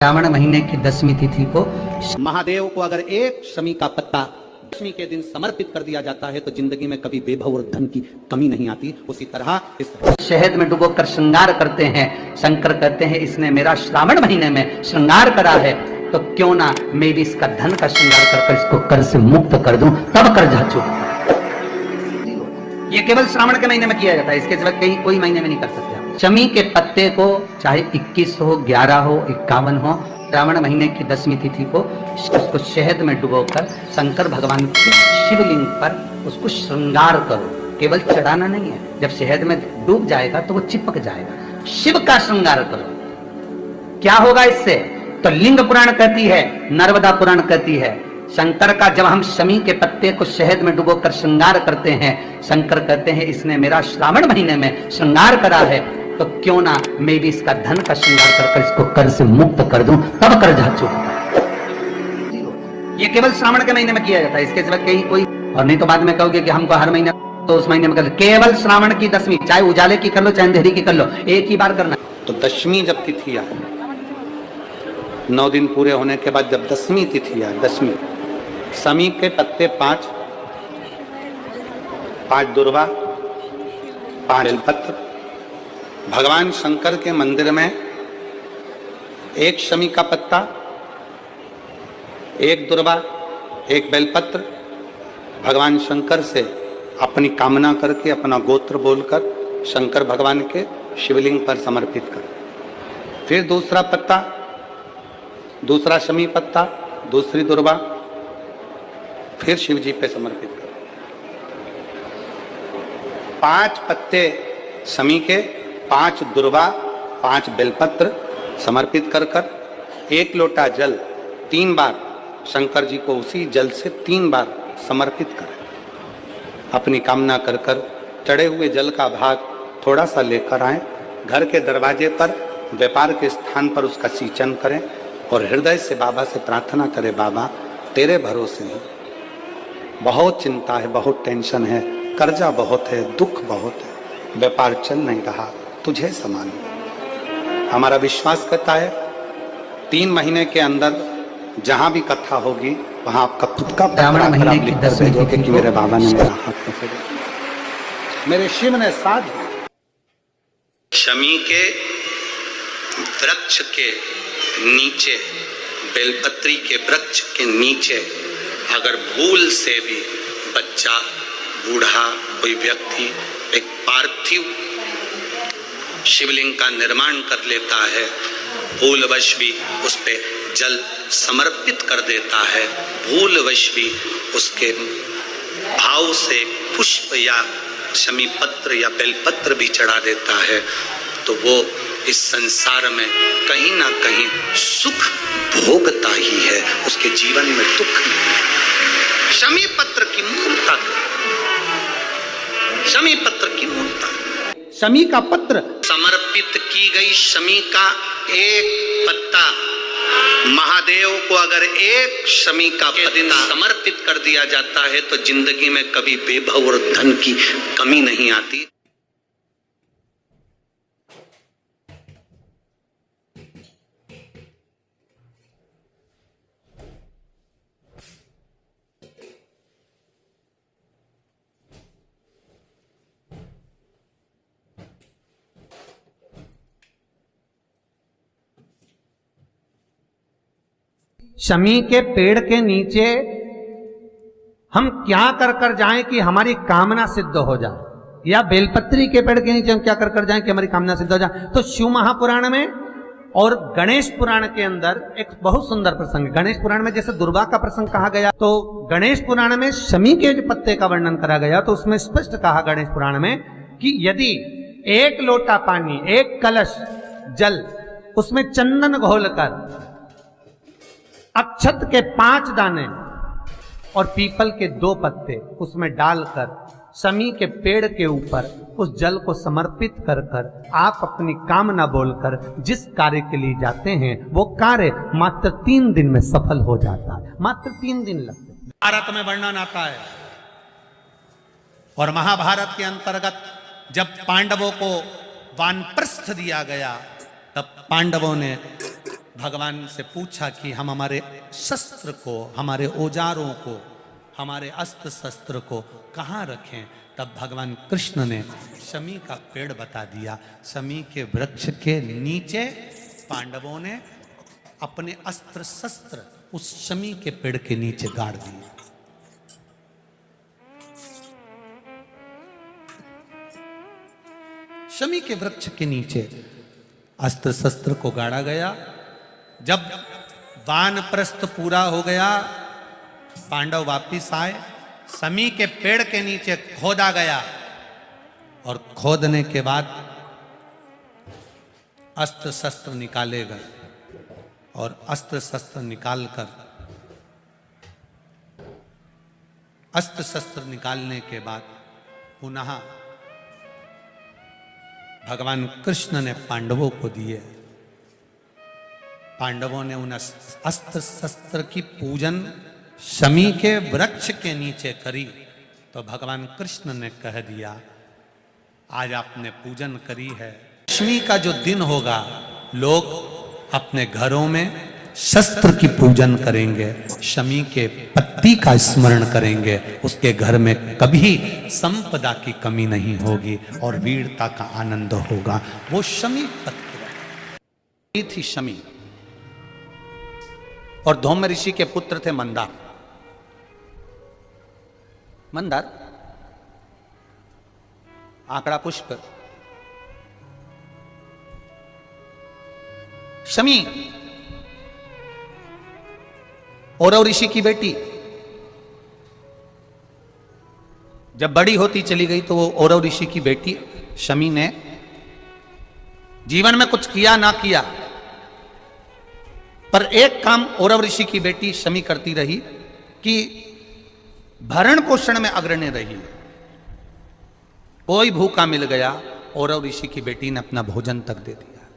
श्रावण महीने की 10वीं तिथि को महादेव को अगर एक शमी का पत्ता दशमी के दिन समर्पित कर दिया जाता है तो जिंदगी में कभी बेभव और धन की कमी नहीं आती। उसी तरह इस शहद में डुबोकर श्रृंगार करते हैं। शंकर कहते हैं इसने मेरा श्रावण महीने में श्रृंगार करा है तो क्यों ना मैं भी इसका धन का श्रृंगार कर इसको कर से मुक्त कर दूं, तब कर जाचो। ये केवल श्रावण के महीने में किया जाता है, इसके सिवा कहीं कोई महीने में नहीं कर सकते। शमी के पत्ते को चाहे 21 हो, 11 हो, 51 हो, श्रावण महीने की 10वीं तिथि को उसको शहद में डुबोकर शंकर भगवान के शिवलिंग पर उसको श्रृंगार करो। केवल चढ़ाना नहीं है, जब शहद में डूब जाएगा तो वो चिपक जाएगा। शिव का श्रृंगार करो। क्या होगा इससे? तो लिंग पुराण कहती है, नर्मदा पुराण कहती है, शंकर का जब हम शमी के पत्ते को शहद में डुबोकर श्रृंगार करते हैं, शंकर कहते हैं इसने मेरा श्रावण महीने में श्रृंगार करा है तो क्यों ना मैं भी इसका धन का श्रृंगार कर इसको कर से मुक्त कर दूं, तब कर जाचो। ये केवल श्रावण के महीने में किया जाता है, इसके सिवा कहीं कोई और नहीं। तो बाद में कहोगे कि हमको हर महीने, तो उस महीने में कर केवल श्रावण की 10वीं, चाहे उजाले की कर लो चाहे अंधेरी की कर लो, एक ही बार करना। तो 10वीं जब तिथि आए, 9 दिन पूरे होने के बाद जब 10वीं तिथि आए, 10वीं शमी के पत्ते 5 दुर्वा, 5 बेलपत्र, भगवान शंकर के मंदिर में एक शमी का पत्ता, एक दुर्वा, एक बेलपत्र भगवान शंकर से अपनी कामना करके अपना गोत्र बोलकर शंकर भगवान के शिवलिंग पर समर्पित कर। फिर दूसरा पत्ता, दूसरा शमी पत्ता, दूसरी दुर्वा फिर शिव जी पे समर्पित करो। 5 पत्ते शमी के, 5 दुर्वा, 5 बेलपत्र समर्पित कर कर 1 लोटा जल 3 बार शंकर जी को उसी जल से 3 बार समर्पित करें। अपनी कामना कर कर चढ़े हुए जल का भाग थोड़ा सा लेकर आए, घर के दरवाजे पर व्यापार के स्थान पर उसका सिंचन करें और हृदय से बाबा से प्रार्थना करें, बाबा तेरे भरोसे हैं, बहुत चिंता है, बहुत टेंशन है, कर्जा बहुत है, दुख बहुत है, व्यापार चल नहीं रहा, तुझे समान। हमारा विश्वास करता है 3 महीने के अंदर जहां भी कथा होगी वहां आपका खुद का कि मेरे बाबा ने मेरा हाथ पकड़ा, मेरे शिव ने साथ। शमी के वृक्ष के नीचे, बेलपत्री के वृक्ष के नीचे अगर भूल से भी बच्चा, बूढ़ा, कोई व्यक्ति एक पार्थिव शिवलिंग का निर्माण कर लेता है, भूलवश भी उस पे जल समर्पित कर देता है, भूलवश भी उसके भाव से पुष्प या शमी पत्र या बेलपत्र भी चढ़ा देता है, तो वो इस संसार में कहीं ना कहीं सुख भोगता ही है, उसके जीवन में दुख नहीं। शमी पत्र की मूर्ता, शमी पत्र की मूर्ता, शमी का पत्र समर्पित की गई शमी का एक पत्ता महादेव को अगर एक शमी का पत्ता समर्पित कर दिया जाता है तो जिंदगी में कभी बेभव और धन की कमी नहीं आती। शमी के पेड़ के नीचे हम क्या कर कर जाएं कि हमारी कामना सिद्ध हो जाए, या बेलपत्री के पेड़ के नीचे हम क्या कर कर जाएं कि हमारी कामना सिद्ध हो जाए। तो शिव महापुराण में और गणेश पुराण के अंदर एक बहुत सुंदर प्रसंग, गणेश पुराण में जैसे दुर्वा का प्रसंग कहा गया, तो गणेश पुराण में शमी के जो पत्ते का वर्णन करा गया तो उसमें स्पष्ट कहा गणेश पुराण में कि यदि 1 लोटा पानी, 1 कलश जल, उसमें चंदन घोलकर अक्षत के 5 दाने और पीपल के 2 पत्ते उसमें डालकर शमी के पेड़ के ऊपर उस जल को समर्पित कर कर आप अपनी कामना बोलकर जिस कार्य के लिए जाते हैं वो कार्य मात्र 3 दिन में सफल हो जाता है। मात्र 3 दिन लगते हैं। भारत में वर्णन आता है और महाभारत के अंतर्गत जब पांडवों को वानप्रस्थ दिया गया तब पांडवों ने भगवान से पूछा कि हम हमारे शस्त्र को, हमारे औजारों को, हमारे अस्त्र शस्त्र को कहाँ रखें। तब भगवान कृष्ण ने शमी का पेड़ बता दिया। शमी के वृक्ष के नीचे पांडवों ने अपने अस्त्र शस्त्र उस शमी के पेड़ के नीचे गाड़ दिए। शमी के वृक्ष के नीचे अस्त्र शस्त्र को गाड़ा गया। जब वानप्रस्थ पूरा हो गया, पांडव वापिस आए। शमी के पेड़ के नीचे खोदा गया और खोदने के बाद अस्त्र शस्त्र निकाले गए और अस्त्र शस्त्र निकालकर, अस्त्र शस्त्र निकालने के बाद पुनः भगवान कृष्ण ने पांडवों को दिए। पांडवों ने उन अस्त्र शस्त्र की पूजन शमी के वृक्ष के नीचे करी। तो भगवान कृष्ण ने कह दिया, आज आपने पूजन करी है, दशमी का जो दिन होगा लोग अपने घरों में शस्त्र की पूजन करेंगे, शमी के पत्ती का स्मरण करेंगे, उसके घर में कभी संपदा की कमी नहीं होगी और वीरता का आनंद होगा। वो शमी पत्र थी शमी। और धौम्य ऋषि के पुत्र थे मंदार। मंदार आंकड़ा पुष्प, शमी औरव ऋषि की बेटी। जब बड़ी होती चली गई तो वो औरव ऋषि की बेटी शमी ने जीवन में कुछ किया ना किया, पर एक काम औरव ऋषि की बेटी शमी करती रही कि भरण पोषण में अग्रणी रही। कोई भूखा मिल गया, औरव ऋषि की बेटी ने अपना भोजन तक दे दिया।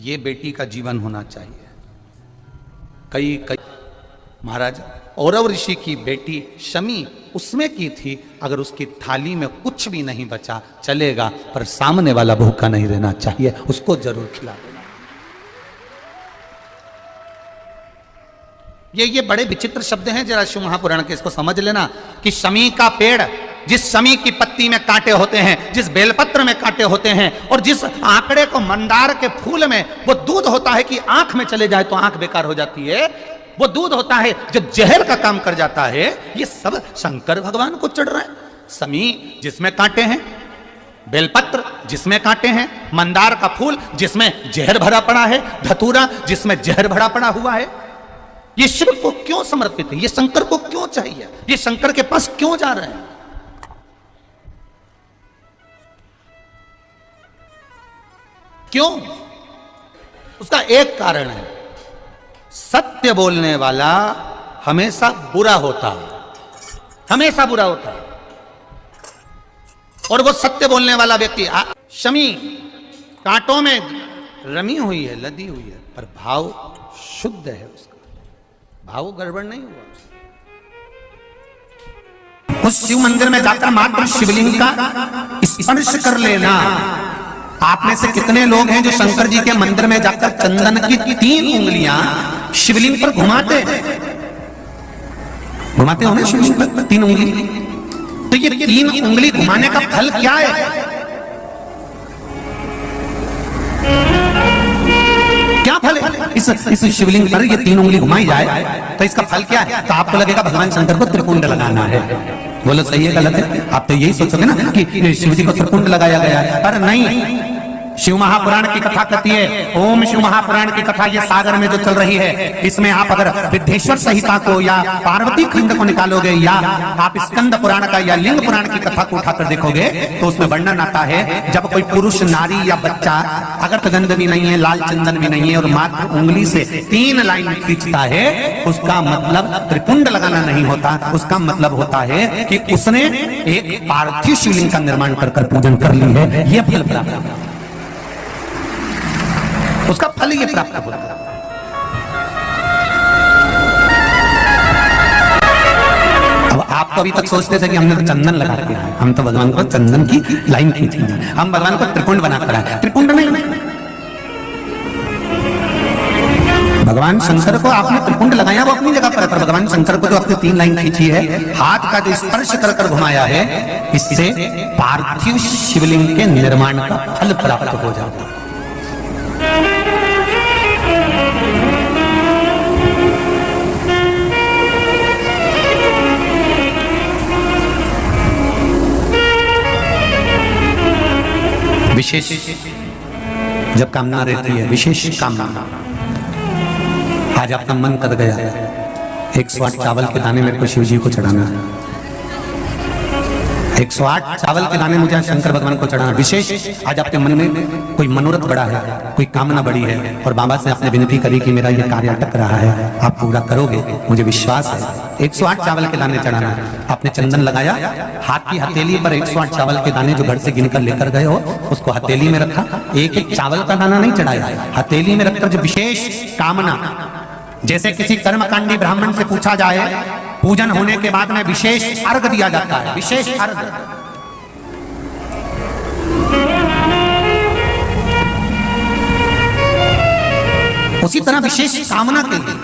ये बेटी का जीवन होना चाहिए। कई महाराज औरव ऋषि की बेटी शमी उसमें की थी, अगर उसकी थाली में कुछ भी नहीं बचा चलेगा, पर सामने वाला भूखा नहीं रहना चाहिए, उसको जरूर खिला देना। ये बड़े विचित्र शब्द हैं, जरा शिव महापुराण के इसको समझ लेना कि शमी का पेड़, जिस शमी की पत्ती में कांटे होते हैं, जिस बेलपत्र में कांटे होते हैं, और जिस आंकड़े को मंदार के फूल में वो दूध होता है कि आंख में चले जाए तो आंख बेकार हो जाती है, वो दूध होता है जो जहर का काम कर जाता है, ये सब शंकर भगवान को चढ़ रहा है। शमी जिसमें कांटे हैं, बेलपत्र जिसमें कांटे हैं, मंदार का फूल जिसमें जहर भरा पड़ा है, धतूरा जिसमें जहर भरा पड़ा हुआ है, ये शिव को क्यों समर्पित है? ये शंकर को क्यों चाहिए? ये शंकर के पास क्यों जा रहे हैं? क्यों? उसका एक कारण है, सत्य बोलने वाला हमेशा बुरा होता है, हमेशा बुरा होता है। और वो सत्य बोलने वाला व्यक्ति, शमी कांटों में रमी हुई है, लदी हुई है, पर भाव शुद्ध है, उसका भाव गड़बड़ नहीं हुआ। उस शिव मंदिर में जाकर मात्र शिवलिंग का स्पर्श कर लेना। आप में से कितने लोग हैं जो शंकर जी के मंदिर में जाकर चंदन की 3 उंगलियां शिवलिंग पर घुमाते हो ना, शिवलिंग पर 3 उंगली? तो ये 3 उंगली घुमाने का फल क्या है? क्या फल है? इस शिवलिंग पर ये 3 उंगली घुमाई जाए तो इसका फल क्या है? तो आपको लगेगा भगवान शंकर को त्रिपुंड लगाना है। बोलो सही है गलत है? आप तो यही सोचोगे ना कि शिव जी को त्रिपुंड लगाया गया है, पर नहीं। शिव महापुराण की कथा कहती है, ओम शिव महापुराण की कथा ये सागर में जो चल रही है, इसमें आप अगर विद्येश्वर संहिता को या पार्वती खंड को निकालोगे, या आप स्कंद पुराण का या लिंग पुराण की कथा को उठाकर देखोगे, तो उसमें वर्णन आता है जब कोई पुरुष, नारी या बच्चा अगर गंध भी नहीं है, लाल चंदन भी नहीं है, और मात्र उंगली से 3 लाइन खींचता है, उसका मतलब त्रिपुंड लगाना नहीं होता। उसका मतलब होता है कि उसने एक पार्थिव शिवलिंग का निर्माण कर पूजन कर ली है। यह फल प्राप्त होता है, उसका फल ये प्राप्त होता है। अब आप तो अभी तक सोचते थे कि हमने तो चंदन लगा के आए, हम तो भगवान को चंदन की लाइन खींची, हम भगवान को त्रिपुंड बनाकर आए। त्रिपुंड नहीं, भगवान शंकर को आपने त्रिपुंड लगाया वो अपनी जगह पर भगवान शंकर को जो आपने 3 लाइन खींची है, हाथ का जो स्पर्श कर कर घुमाया है, इससे पार्थिव शिवलिंग के निर्माण का फल प्राप्त हो जाता है। विशेष जब कामना रहती है, विशेष कामना, आज आपका मन कर गया 108 चावल के दाने मेरे को शिव जी को चढ़ाना है, 108 चावल के दाने मुझे शंकर भगवान को चढ़ाना। विशेष आज आपके मन में कोई मनोरथ बड़ा है, कोई कामना बड़ी है और बाबा से आपने विनती करी कि मेरा ये कार्य अटक रहा है, आप पूरा करोगे, मुझे विश्वास है। 108 चावल के दाने चढ़ाना है। आपने चंदन लगाया, हाथ की हथेली पर 108 चावल के दाने जो घर से गिनकर लेकर गए हो उसको हथेली में रखा। एक एक चावल का दाना नहीं चढ़ाया, हथेली में रखकर जो विशेष कामना, जैसे किसी कर्मकांडी ब्राह्मण से पूछा जाए पूजन होने के बाद में विशेष अर्घ दिया जाता है, विशेष अर्घ, उसी तरह विशेष कामना के लिए